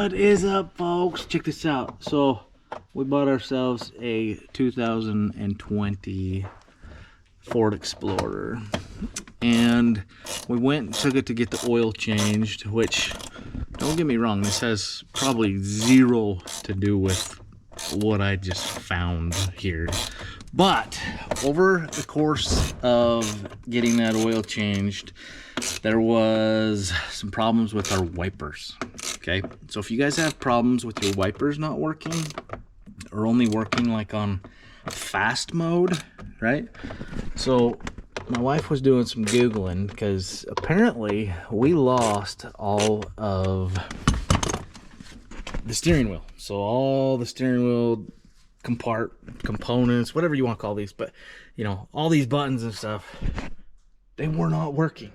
What is up, folks? Check this out. So we bought ourselves a 2020 Ford Explorer, and we went and took it to get the oil changed, which, don't get me wrong, this has probably zero to do with what I just found here. But over the course of getting that oil changed, there was some problems with our wipers. Okay, so if you guys have problems with your wipers not working, or only working like on fast mode, right? So my wife was doing some Googling, because apparently we lost all of the steering wheel. So all the steering wheel components, whatever you want to call these, but you know, all these buttons and stuff, they were not working.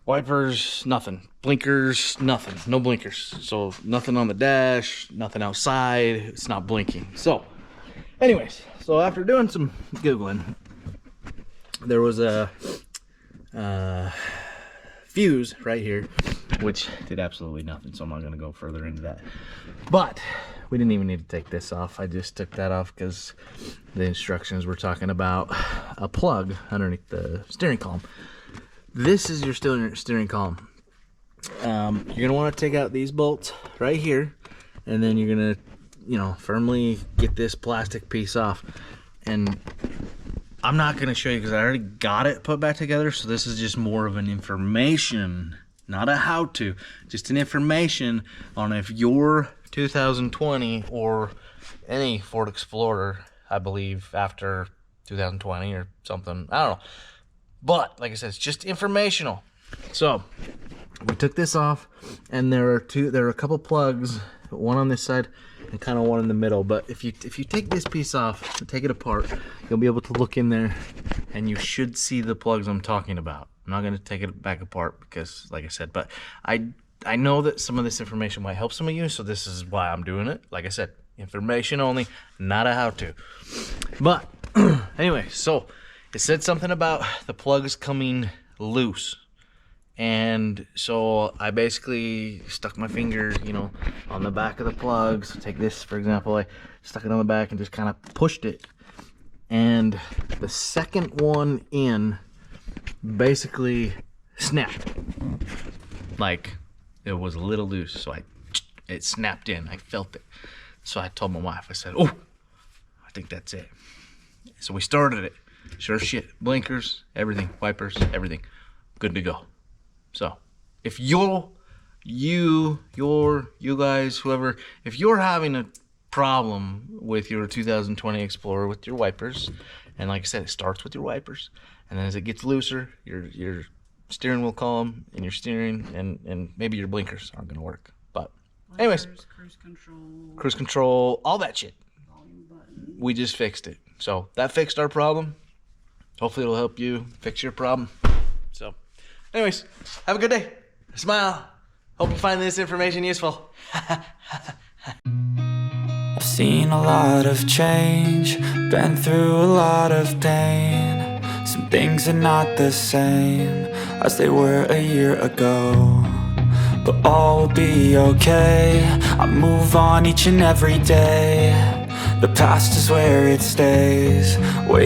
Wipers, nothing. Blinkers, nothing. No blinkers. So nothing on the dash, nothing outside. It's not blinking. So anyways, so after doing some Googling, there was a fuse right here, which did absolutely nothing. So I'm not going to go further into that. But we didn't even need to take this off. I just took that off because the instructions were talking about a plug underneath the steering column. This is your steering column. You're gonna want to take out these bolts right here, and then you're gonna, you know, firmly get this plastic piece off. And I'm not gonna show you because I already got it put back together. So this is just more of an information, not a how-to, just an information on if your 2020 or any Ford Explorer, I believe after 2020 or something, I don't know. But like I said, it's just informational. So we took this off, and there are a couple plugs, one on this side and kind of one in the middle. But if you take this piece off and take it apart, you'll be able to look in there, and you should see the plugs I'm talking about. I'm not going to take it back apart because, like I said, but I know that some of this information might help some of you, so this is why I'm doing it. Like I said, information only, not a how-to. But anyway, so it said something about the plugs coming loose. And so I basically stuck my finger, you know, on the back of the plugs. Take this, for example. I stuck it on the back and just kind of pushed it. And the second one in basically snapped. Like it was a little loose. So it snapped in. I felt it. So I told my wife, I said, oh, I think that's it. So we started it. Sure shit, blinkers, everything, wipers, everything, good to go. So if you guys, whoever, if you're having a problem with your 2020 Explorer with your wipers, and like I said, it starts with your wipers, and then as it gets looser, your steering wheel column and your steering and maybe your blinkers aren't gonna work. But anyways, cruise control, all that shit, we just fixed it. So that fixed our problem. Hopefully it'll help you fix your problem. So anyways, have a good day. Smile. Hope you find this information useful. I've seen a lot of change, been through a lot of pain. Some things are not the same as they were a year ago, but all will be okay. I move on each and every day. The past is where it stays, way